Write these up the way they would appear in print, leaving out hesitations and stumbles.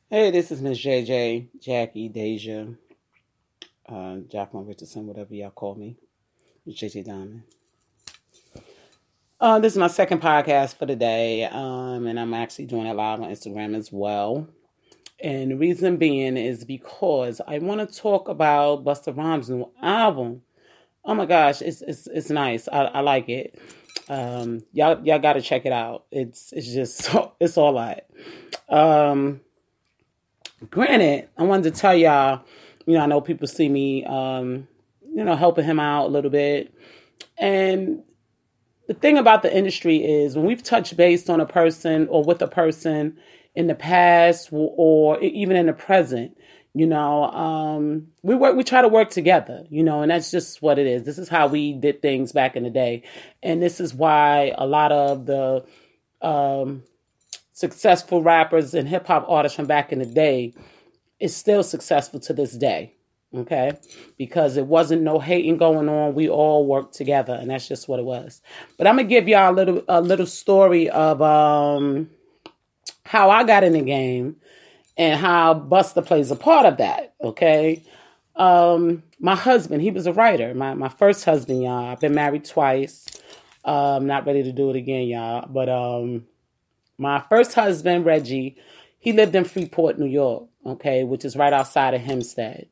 Hey, this is Miss JJ, Jackie, Deja, Jacqueline Richardson, whatever y'all call me, JJ Diamond. This is my second podcast for the day, and I'm actually doing it live on Instagram as well. And the reason being is because I want to talk about busta-rhymes' new album. Oh my gosh, it's nice. I like it. Y'all got to check it out. It's just it's all right. Granted, I wanted to tell y'all, I know people see me, helping him out a little bit. And the thing about the industry is when we've touched base on a person or with a person in the past or even in the present, we try to work together, and that's just what it is. This is how we did things back in the day. And this is why a lot of the successful rappers and hip hop artists from back in the day is still successful to this day. Okay. Because it wasn't no hating going on. We all worked together and that's just what it was. But I'm going to give y'all a little story of, how I got in the game and how Busta plays a part of that. Okay. My husband, he was a writer. My first husband, y'all. I've been married twice. Not ready to do it again, y'all. But, my first husband, Reggie, he lived in Freeport, New York, okay, which is right outside of Hempstead.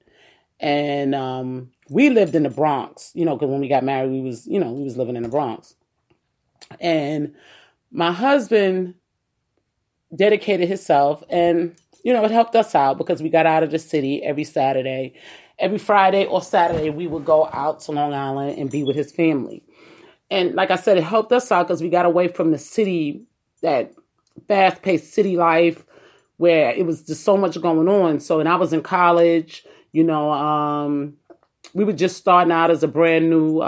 And we lived in the Bronx, because when we got married, we was living in the Bronx. And my husband dedicated himself and, it helped us out because we got out of the city every Saturday. Every Friday or Saturday, we would go out to Long Island and be with his family. And like I said, it helped us out because we got away from the city, that fast-paced city life where it was just so much going on. So, and I was in college, we were just starting out as a brand new,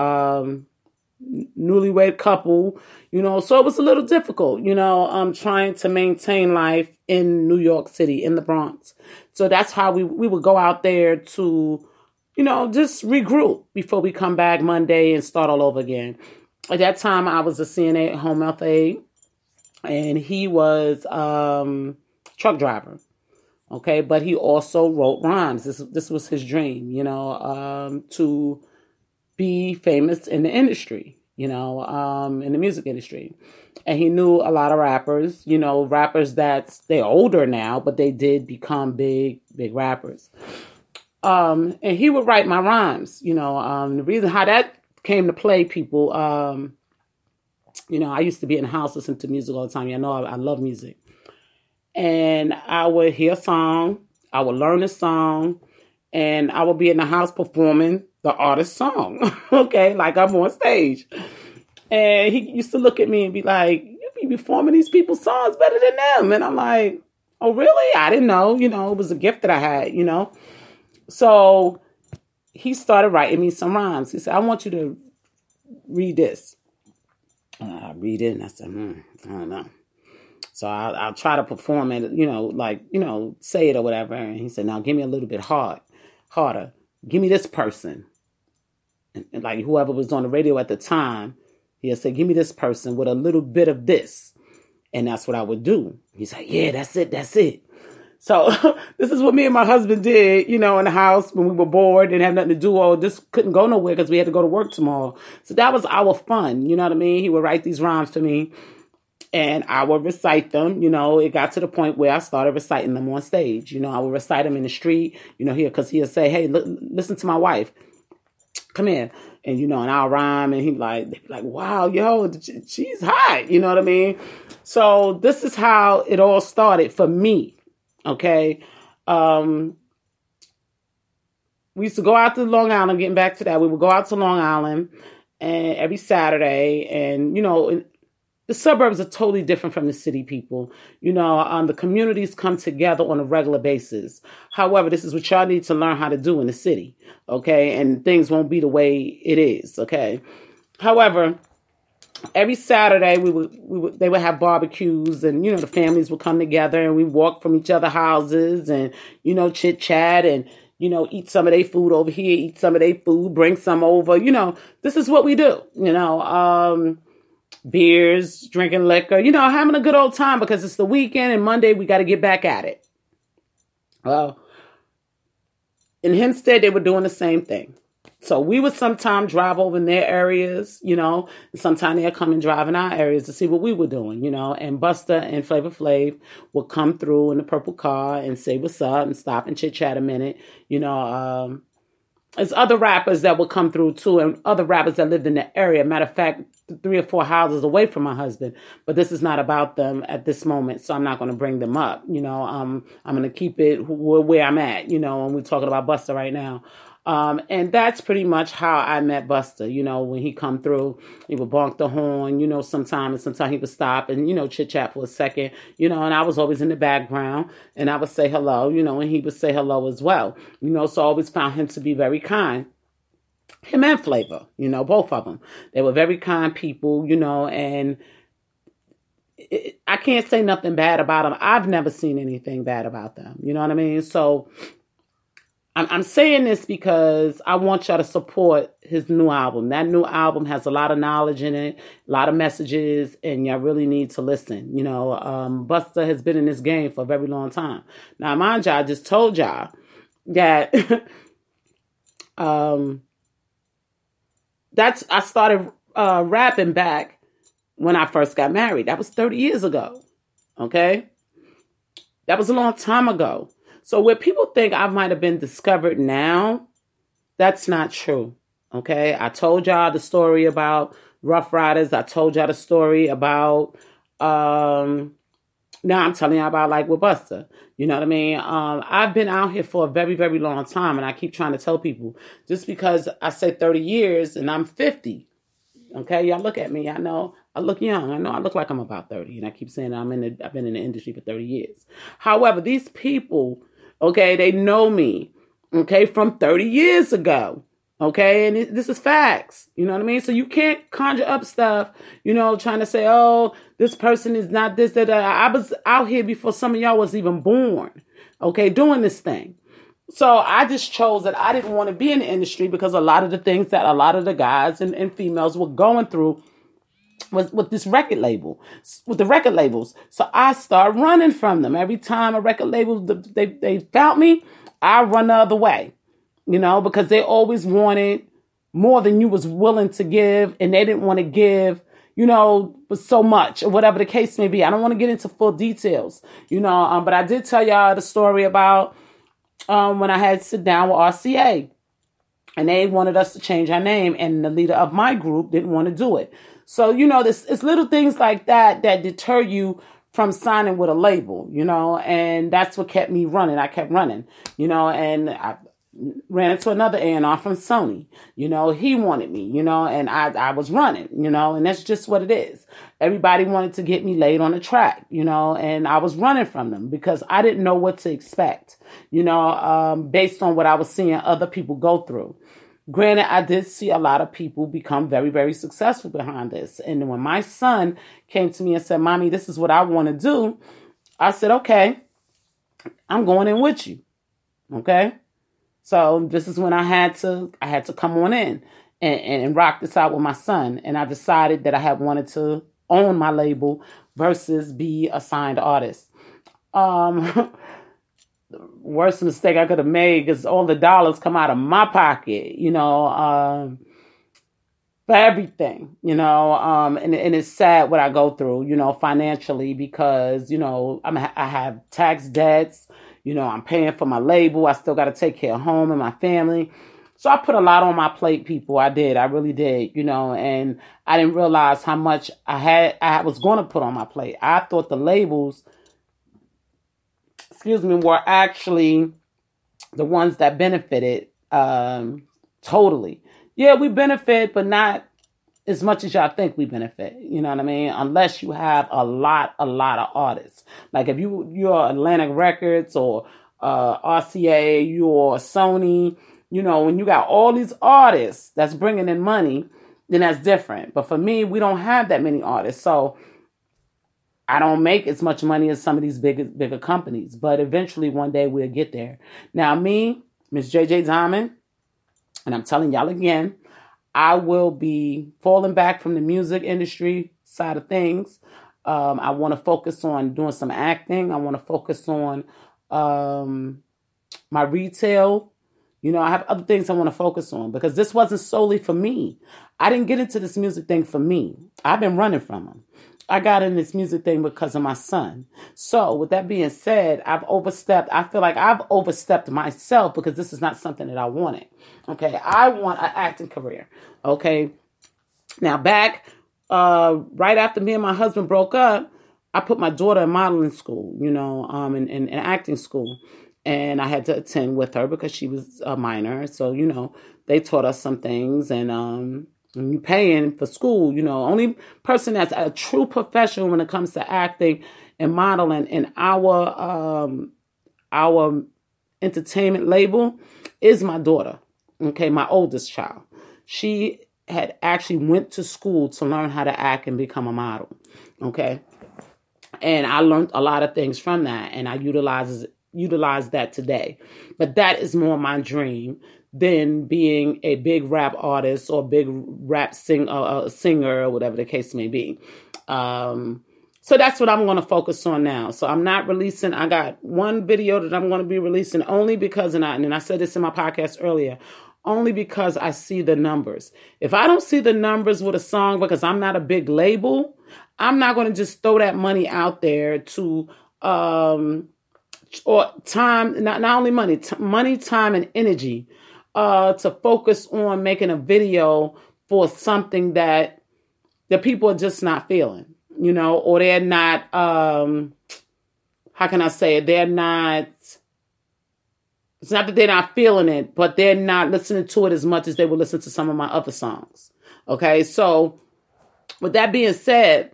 newlywed couple, so it was a little difficult, trying to maintain life in New York City, in the Bronx. So that's how we would go out there to, just regroup before we come back Monday and start all over again. At that time, I was a CNA home health aide. And he was truck driver, okay? But he also wrote rhymes. This was his dream, to be famous in the industry, in the music industry. And he knew a lot of rappers, rappers they're older now, but they did become big rappers. And he would write my rhymes, the reason how that came to play, people, I used to be in the house listening to music all the time. I love music. And I would hear a song, I would learn a song, and I would be in the house performing the artist's song, okay, like I'm on stage. And he used to look at me and be like, you be performing these people's songs better than them. And I'm like, oh, really? I didn't know, it was a gift that I had, So he started writing me some rhymes. He said, I want you to read this. I read it and I said, I don't know. So I'll try to perform it, say it or whatever. And he said, now give me a little bit harder. Give me this person. And like whoever was on the radio at the time, he said, give me this person with a little bit of this. And that's what I would do. He's like, yeah, that's it. So this is what me and my husband did, in the house when we were bored and had nothing to do or just couldn't go nowhere because we had to go to work tomorrow. So that was our fun. You know what I mean? He would write these rhymes for me and I would recite them. It got to the point where I started reciting them on stage. I would recite them in the street, here, because he'd say, hey, listen to my wife. Come here. And, and I'll rhyme and they'd be like, wow, yo, she's hot. You know what I mean? So this is how it all started for me. Okay. We used to go out to Long Island, getting back to that. We would go out to Long Island and every Saturday and, the suburbs are totally different from the city, people. The communities come together on a regular basis. However, this is what y'all need to learn how to do in the city. Okay. And things won't be the way it is. Okay. However, every Saturday they would have barbecues and, the families would come together and we walk from each other's houses and, chit chat and, eat some of their food over here, eat some of their food, bring some over, this is what we do, beers, drinking liquor, having a good old time because it's the weekend and Monday we got to get back at it. Well, in Hempstead, they were doing the same thing. So we would sometimes drive over in their areas, you know, and sometimes they'll come and drive in our areas to see what we were doing, you know, and Busta and Flavor Flav would come through in the purple car and say what's up and stop and chit chat a minute, you know. There's other rappers that would come through too, and other rappers that lived in the area. Matter of fact, 3 or 4 houses away from my husband. But this is not about them at this moment, so I'm not going to bring them up. You know, I'm going to keep it where I'm at, you know, and we're talking about Busta right now. And that's pretty much how I met Busta. You know, when he come through, he would bonk the horn, you know, sometimes he would stop and, you know, chit chat for a second, you know, and I was always in the background and I would say hello, you know, and he would say hello as well, you know, so I always found him to be very kind. Him and Flavor, you know, both of them. They were very kind people, you know, and I can't say nothing bad about them. I've never seen anything bad about them. You know what I mean? So I'm saying this because I want y'all to support his new album. That new album has a lot of knowledge in it, a lot of messages, and y'all really need to listen. You know, Busta has been in this game for a very long time. Now, mind y'all, I just told y'all that I started rapping back when I first got married. That was 30 years ago. Okay? That was a long time ago. So where people think I might have been discovered now, that's not true, okay? I told y'all the story about Rough Riders. I told y'all the story about, now I'm telling y'all about like with Busta. You know what I mean? I've been out here for a very, very long time, and I keep trying to tell people, just because I say 30 years and I'm 50, okay? Y'all look at me. I know I look young. I know I look like I'm about 30, and I keep saying I've been in the industry for 30 years. However, these people, okay, they know me, okay, from 30 years ago, okay, and this is facts, you know what I mean? So you can't conjure up stuff, you know, trying to say, oh, this person is not this, that. I was out here before some of y'all was even born, okay, doing this thing. So I just chose that I didn't want to be in the industry because a lot of the things that a lot of the guys and females were going through was with this record label, with the record labels. So I started running from them. Every time a record label, they found me, I run the other way, you know, because they always wanted more than you was willing to give. And they didn't want to give, you know, so much or whatever the case may be. I don't want to get into full details, you know, but I did tell y'all the story about when I had to sit down with RCA and they wanted us to change our name, and the leader of my group didn't want to do it. So, you know, it's little things like that deter you from signing with a label, you know, and that's what kept me running. I kept running, you know, and I ran into another A&R from Sony, you know, he wanted me, you know, and I was running, you know, and that's just what it is. Everybody wanted to get me laid on the track, you know, and I was running from them because I didn't know what to expect, you know, based on what I was seeing other people go through. Granted, I did see a lot of people become very, very successful behind this. And when my son came to me and said, Mommy, this is what I want to do, I said, okay, I'm going in with you. Okay. So this is when I had to come on in and rock this out with my son. And I decided that I had wanted to own my label versus be a signed artist. The worst mistake I could have made is all the dollars come out of my pocket, you know, for everything, you know, and it's sad what I go through, you know, financially because, you know, I have tax debts, you know, I'm paying for my label. I still got to take care of home and my family. So I put a lot on my plate, people. I did. I really did, you know, and I didn't realize how much I was going to put on my plate. I thought the labels, were actually the ones that benefited totally. Yeah, we benefit, but not as much as y'all think we benefit. You know what I mean? Unless you have a lot of artists. Like if you're Atlantic Records or RCA, you're Sony, you know, when you got all these artists that's bringing in money, then that's different. But for me, we don't have that many artists. So I don't make as much money as some of these bigger companies, but eventually one day we'll get there. Now me, Miss JJ Diamond, and I'm telling y'all again, I will be falling back from the music industry side of things. I want to focus on doing some acting. I want to focus on my retail. You know, I have other things I want to focus on because this wasn't solely for me. I didn't get into this music thing for me. I've been running from him. I got in this music thing because of my son. So with that being said, I've overstepped. I feel like I've overstepped myself because this is not something that I wanted. Okay. I want an acting career. Okay. Now back, right after me and my husband broke up, I put my daughter in modeling school, you know, in acting school. And I had to attend with her because she was a minor. So, you know, they taught us some things and, you paying for school, you know, only person that's a true professional when it comes to acting and modeling in our entertainment label is my daughter. Okay. My oldest child. She had actually went to school to learn how to act and become a model. Okay. And I learned a lot of things from that and I utilize that today. But that is more my dream than being a big rap artist or big rap singer or whatever the case may be. So that's what I'm going to focus on now. So I'm not releasing. I got one video that I'm going to be releasing only because, and I said this in my podcast earlier, only because I see the numbers. If I don't see the numbers with a song because I'm not a big label, I'm not going to just throw that money out there to, or time, not only money, money, time, and energy, to focus on making a video for something that the people are just not feeling, you know, or they're not, how can I say it? They're not, it's not that they're not feeling it, but they're not listening to it as much as they would listen to some of my other songs. Okay. So with that being said,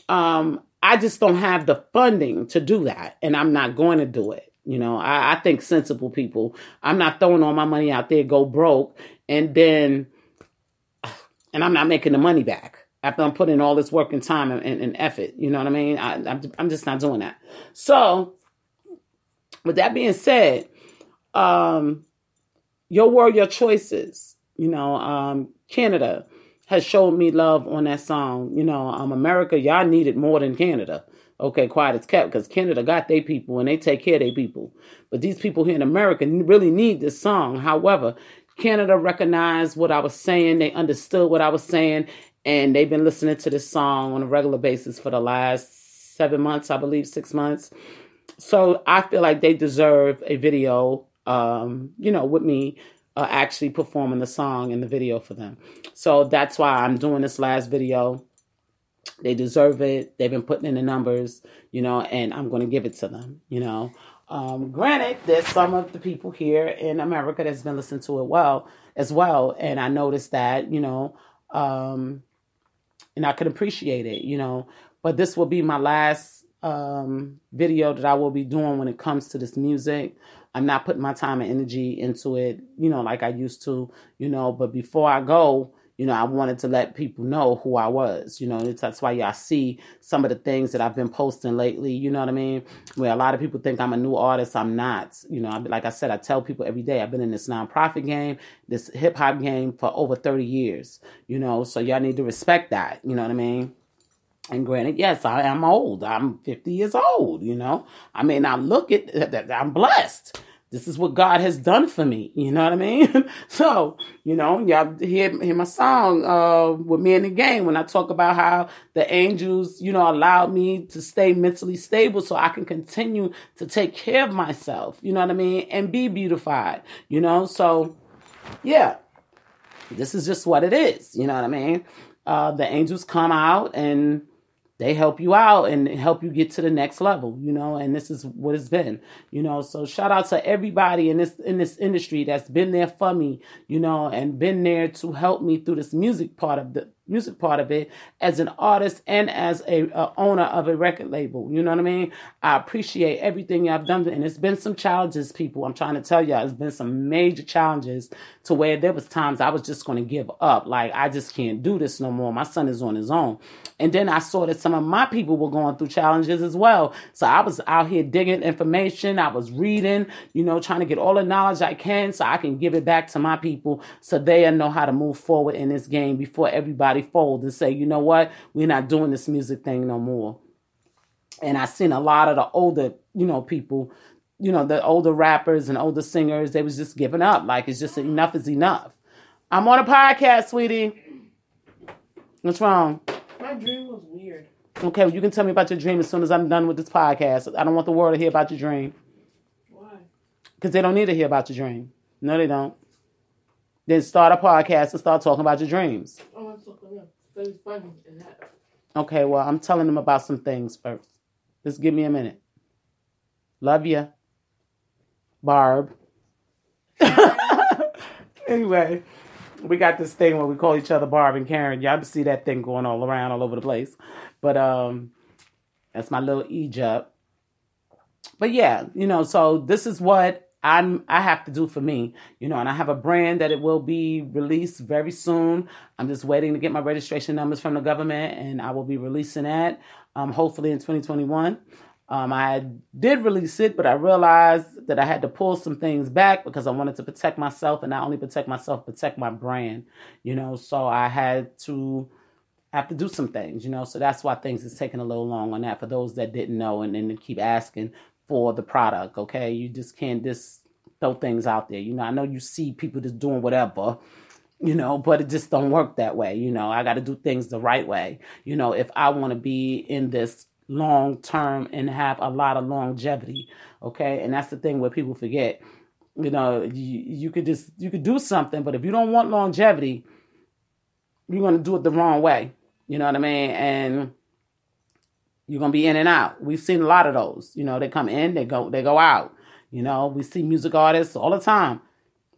I just don't have the funding to do that. And I'm not going to do it. You know, I think sensible people, I'm not throwing all my money out there, go broke, and I'm not making the money back after I'm putting all this work and time and effort. You know what I mean? I'm just not doing that. So with that being said, your word, your choices, you know, Canada has showed me love on that song. You know, America, y'all need it more than Canada. Okay, quiet as kept, because Canada got their people and they take care of their people. But these people here in America really need this song. However, Canada recognized what I was saying. They understood what I was saying. And they've been listening to this song on a regular basis for the last 7 months, I believe, 6 months. So I feel like they deserve a video, you know, with me actually performing the song in the video for them. So that's why I'm doing this last video. They deserve it. They've been putting in the numbers, you know, and I'm going to give it to them, you know. Granted, there's some of the people here in America that's been listening to it as well. And I noticed that, you know, and I can appreciate it, you know, but this will be my last video that I will be doing when it comes to this music. I'm not putting my time and energy into it, you know, like I used to, you know, but before I go, you know, I wanted to let people know who I was, you know, that's why y'all see some of the things that I've been posting lately, you know what I mean? Where a lot of people think I'm a new artist. I'm not, you know, like I said, I tell people every day, I've been in this nonprofit game, this hip hop game for over 30 years, you know, so y'all need to respect that, you know what I mean? And granted, yes, I am old. I'm 50 years old, you know. I may not look it, I'm blessed. This is what God has done for me. You know what I mean? So, you know, y'all hear my song with me in the game when I talk about how the angels, you know, allowed me to stay mentally stable so I can continue to take care of myself, you know what I mean, and be beautified, you know. So, yeah, this is just what it is, you know what I mean? The angels come out and they help you out and help you get to the next level, you know, and this is what it's been, you know. So shout out to everybody in this industry that's been there for me, you know, and been there to help me through this music part of it as an artist and as a owner of a record label. You know what I mean? I appreciate everything y'all done. And it's been some challenges, people. I'm trying to tell y'all, it's been some major challenges to where there was times I was just going to give up. Like, I just can't do this no more. My son is on his own. And then I saw that some of my people were going through challenges as well. So I was out here digging information. I was reading, you know, trying to get all the knowledge I can so I can give it back to my people so they know how to move forward in this game before everybody fold and say, you know what, we're not doing this music thing no more. And I seen a lot of the older, you know, people the older rappers and older singers, they was just giving up. Like, it's just enough is enough. I'm on a podcast, sweetie. What's wrong? My dream was weird. Okay, well, you can tell me about your dream as soon as I'm done with this podcast. I don't want the world to hear about your dream. Why? Because they don't need to hear about your dream. No, they don't. Then start a podcast and start talking about your dreams. Oh, I'm so funny. It's funny. Okay, well, I'm telling them about some things first. Just give me a minute. Love ya, Barb. Anyway, we got this thing where we call each other Barb and Karen. Y'all see that thing going all around all over the place. But that's my little Egypt. But yeah, so this is what I have to do for me, and I have a brand that it will be released very soon. I'm just waiting to get my registration numbers from the government, and I will be releasing that hopefully in 2021. I did release it, but I realized that I had to pull some things back because I wanted to protect myself, and not only protect myself, protect my brand, so I have to do some things, so that's why things is taking a little long on that for those that didn't know and then keep asking for the product. Okay, you just can't just throw things out there. I know you see people just doing whatever, but it just don't work that way. I got to do things the right way. If I want to be in this long term and have a lot of longevity. Okay, and that's the thing where people forget. You could do something, but if you don't want longevity, you're going to do it the wrong way. You know what I mean? And you're going to be in and out. We've seen a lot of those. They come in, they go out. We see music artists all the time.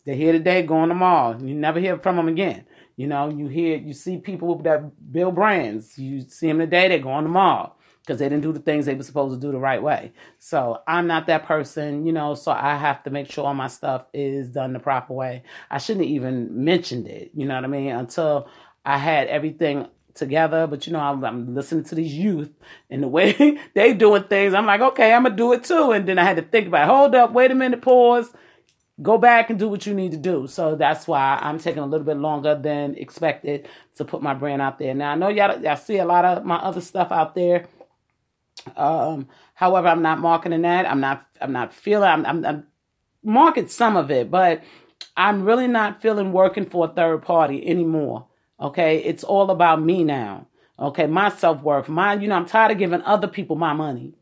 They're here today, going tomorrow. You never hear from them again. You see people that build brands. You see them today, they're going tomorrow because they didn't do the things they were supposed to do the right way. So I'm not that person, so I have to make sure all my stuff is done the proper way. I shouldn't have even mentioned it, you know what I mean, until I had everything together. But I'm listening to these youth and the way they doing things. I'm like, okay, I'm gonna do it too. And then I had to think about, hold up, wait a minute, pause, go back and do what you need to do. So that's why I'm taking a little bit longer than expected to put my brand out there. Now I know y'all see a lot of my other stuff out there. However, I'm not marketing that. I'm not feeling. I'm market some of it, but I'm really not feeling working for a third party anymore. Okay, it's all about me now. Okay, my self-worth, I'm tired of giving other people my money.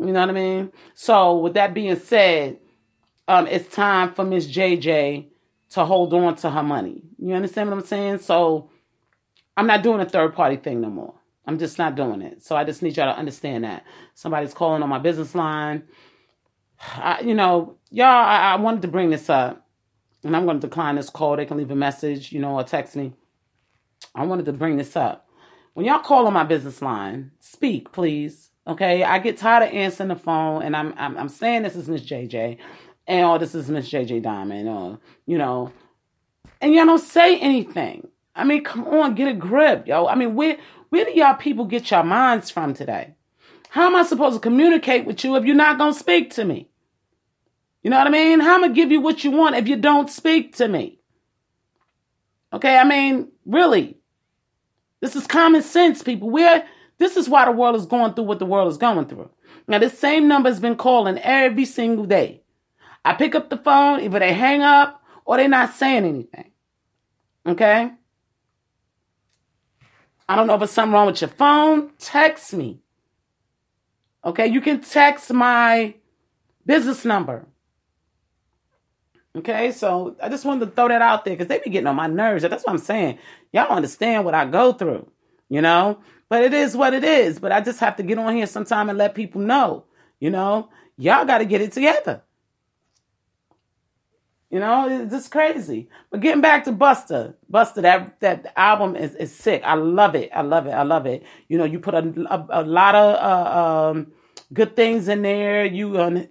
You know what I mean? So with that being said, it's time for Miss JJ to hold on to her money. You understand what I'm saying? So I'm not doing a third party thing no more. I'm just not doing it. So I just need y'all to understand that. Somebody's calling on my business line. I wanted to bring this up, and I'm going to decline this call. They can leave a message, or text me. I wanted to bring this up. When y'all call on my business line, speak, please. Okay, I get tired of answering the phone, and I'm saying this is Miss JJ, and this is Miss JJ Diamond, and y'all don't say anything. I mean, come on, get a grip, yo. I mean, where do y'all people get your minds from today? How am I supposed to communicate with you if you're not gonna speak to me? You know what I mean? How am I gonna give you what you want if you don't speak to me? Okay, I mean, really. This is common sense, people. This is why the world is going through what the world is going through. Now, this same number has been calling every single day. I pick up the phone, either they hang up or they're not saying anything. Okay? I don't know if there's something wrong with your phone. Text me. Okay? You can text my business number. Okay, so I just wanted to throw that out there because they be getting on my nerves. That's what I'm saying. Y'all don't understand what I go through, But it is what it is. But I just have to get on here sometime and let people know, y'all got to get it together. It's just crazy. But getting back to Busta, that album is sick. I love it. I love it. You put a lot of good things in there. You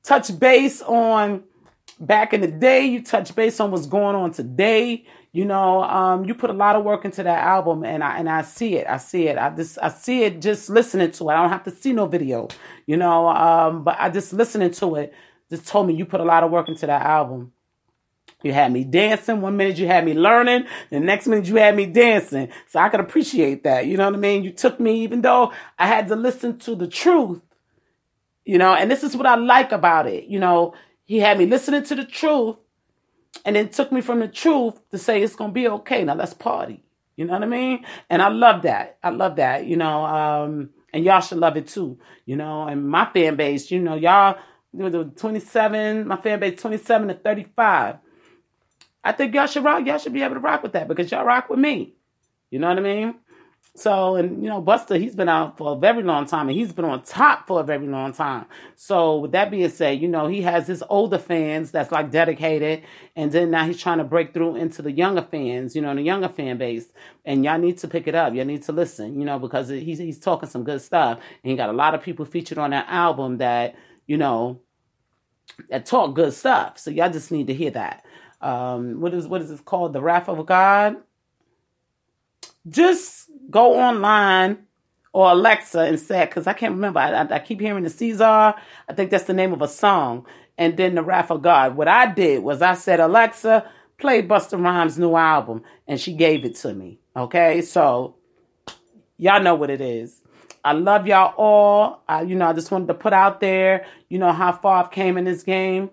touch base on back in the day. You touch base on what's going on today. You put a lot of work into that album, and I see it. I see it just listening to it. I don't have to see no video, but I just listening to it just told me you put a lot of work into that album. You had me dancing. 1 minute you had me learning. The next minute you had me dancing. So I could appreciate that. You know what I mean? You took me, even though I had to listen to the truth, You know, and this is what I like about it. You know, he had me listening to the truth and then took me from the truth to say it's going to be okay. Now let's party. You know what I mean? And I love that. I love that, you know, and y'all should love it too, you know, and my fan base, you know, y'all, 27, my fan base, 27 to 35. I think y'all should rock. Y'all should be able to rock with that because y'all rock with me. You know what I mean? So, and, you know, Busta, he's been out for a very long time and he's been on top for a very long time. So with that being said, you know, he has his older fans that's like dedicated. And then now he's trying to break through into the younger fans, you know, the younger fan base. And y'all need to pick it up. Y'all need to listen, you know, because he's talking some good stuff. And he got a lot of people featured on that album that, you know, that talk good stuff. So y'all just need to hear that. What is this called? The Wrath of God? Just go online or Alexa and say, because I can't remember. I keep hearing the Caesar. I think that's the name of a song. And then the Wrath of God. What I did was I said, Alexa, play busta-rhymes' new album. And she gave it to me. Okay? So, y'all know what it is. I love y'all all. I just wanted to put out there, you know, how far I've came in this game.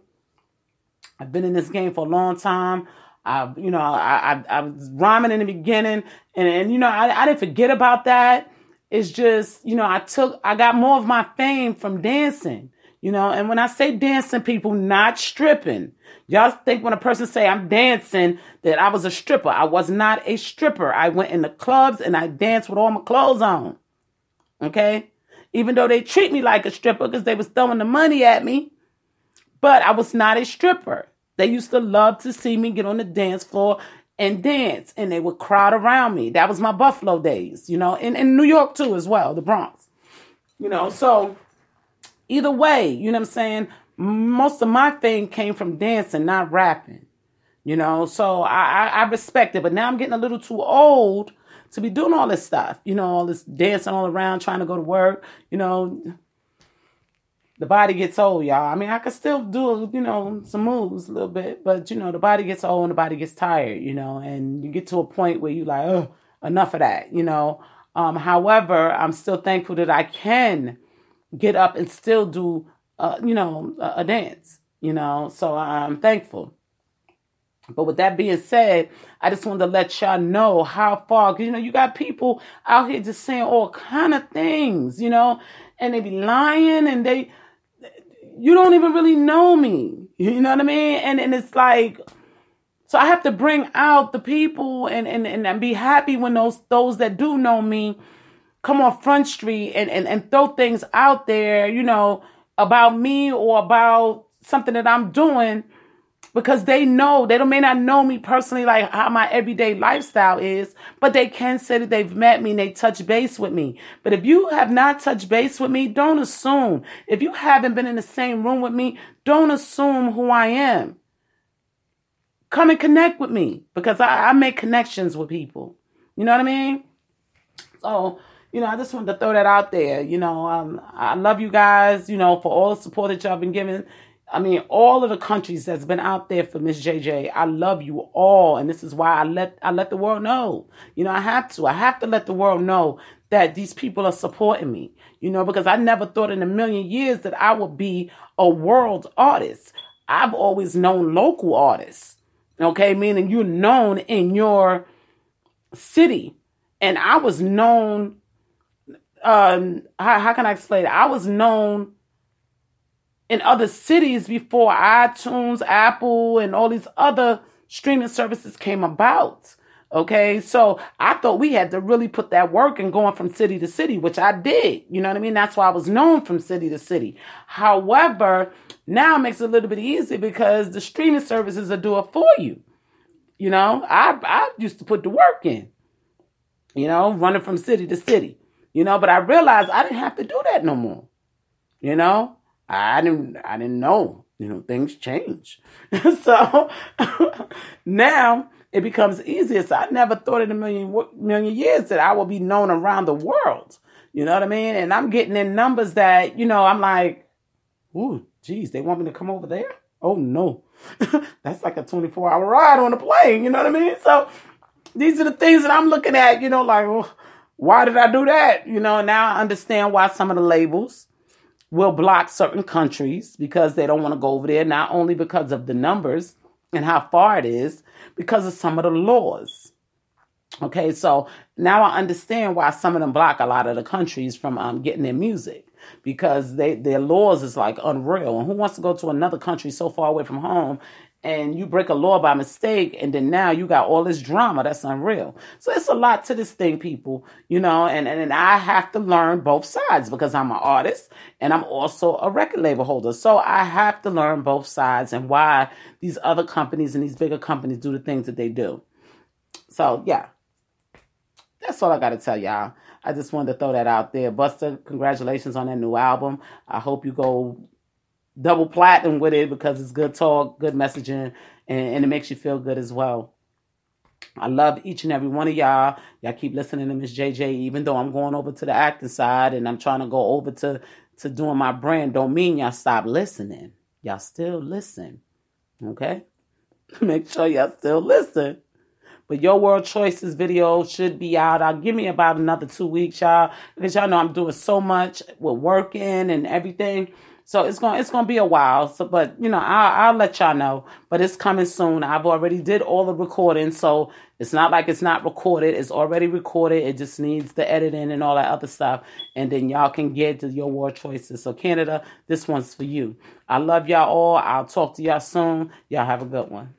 I've been in this game for a long time. I was rhyming in the beginning, and you know, I didn't forget about that. It's just, you know, I got more of my fame from dancing, you know, and when I say dancing, people, not stripping. Y'all think when a person say I'm dancing that I was a stripper. I was not a stripper. I went in the clubs and I danced with all my clothes on. Okay? Even though they treat me like a stripper because they was throwing the money at me, but I was not a stripper. They used to love to see me get on the dance floor and dance, and they would crowd around me. That was my Buffalo days, you know, in New York too as well, the Bronx. You know, so either way, you know what I'm saying? Most of my fame came from dancing, not rapping, you know, so I respect it. But now I'm getting a little too old to be doing all this stuff, you know, all this dancing all around, trying to go to work, you know. The body gets old, y'all. I mean, I could still do, you know, some moves a little bit, but, you know, the body gets old and the body gets tired, you know, and you get to a point where you like, oh, enough of that, you know. However, I'm still thankful that I can get up and still do, you know, a dance, you know, so I'm thankful. But with that being said, I just wanted to let y'all know how far, because, you know, you got people out here just saying all kind of things, you know, and they be lying and you don't even really know me. You know what I mean? And it's like, so I have to bring out the people and be happy when those that do know me come on Front Street and throw things out there, you know, about me or about something that I'm doing, because they know, may not know me personally, like how my everyday lifestyle is, but they can say that they've met me and they touch base with me. But if you have not touched base with me, don't assume. If you haven't been in the same room with me, don't assume who I am. Come and connect with me, because I make connections with people. You know what I mean? So, you know, I just wanted to throw that out there. You know, I love you guys, you know, for all the support that y'all been giving. I mean, all of the countries that's been out there for Miss JJ, I love you all. And this is why I let the world know. You know, I have to let the world know that these people are supporting me, you know, because I never thought in a million years that I would be a world artist. I've always known local artists, okay, meaning you're known in your city. And I was known, how can I explain it? I was known in other cities before iTunes, Apple, and all these other streaming services came about. Okay, so I thought we had to really put that work in going from city to city, which I did. You know what I mean? That's why I was known from city to city. However, now it makes it a little bit easier because the streaming services will do it for you. You know, I used to put the work in, you know, running from city to city, you know, but I realized I didn't have to do that no more. You know, I didn't know, you know, things change. So now it becomes easier. So I never thought in a million years that I would be known around the world. You know what I mean? And I'm getting in numbers that, you know, I'm like, ooh, geez, they want me to come over there? Oh, no. That's like a 24-hour ride on a plane. You know what I mean? So these are the things that I'm looking at, you know, like, well, why did I do that? You know, now I understand why some of the labels will block certain countries because they don't want to go over there, not only because of the numbers and how far it is, because of some of the laws. Okay, so now I understand why some of them block a lot of the countries from getting their music, because their laws is like unreal. And who wants to go to another country so far away from home and you break a law by mistake, and then now you got all this drama? That's unreal. So it's a lot to this thing, people, and I have to learn both sides because I'm an artist and I'm also a record label holder. So I have to learn both sides and why these other companies and these bigger companies do the things that they do. So, yeah. That's all I got to tell y'all. I just wanted to throw that out there. Busta, congratulations on that new album. I hope you go double platinum with it because it's good talk, good messaging, and it makes you feel good as well. I love each and every one of y'all. Y'all keep listening to Miss JJ, even though I'm going over to the acting side and I'm trying to go over to doing my brand. Don't mean y'all stop listening. Y'all still listen. Okay? Make sure y'all still listen. But Your World Choices video should be out. I'll give me about another 2 weeks, y'all. Because y'all know I'm doing so much with working and everything. So it's gonna be a while. So, but I'll let y'all know. But it's coming soon. I've already did all the recording, so it's not like it's not recorded. It's already recorded. It just needs the editing and all that other stuff. And then y'all can get to Your World Choices. So Canada, this one's for you. I love y'all all. I'll talk to y'all soon. Y'all have a good one.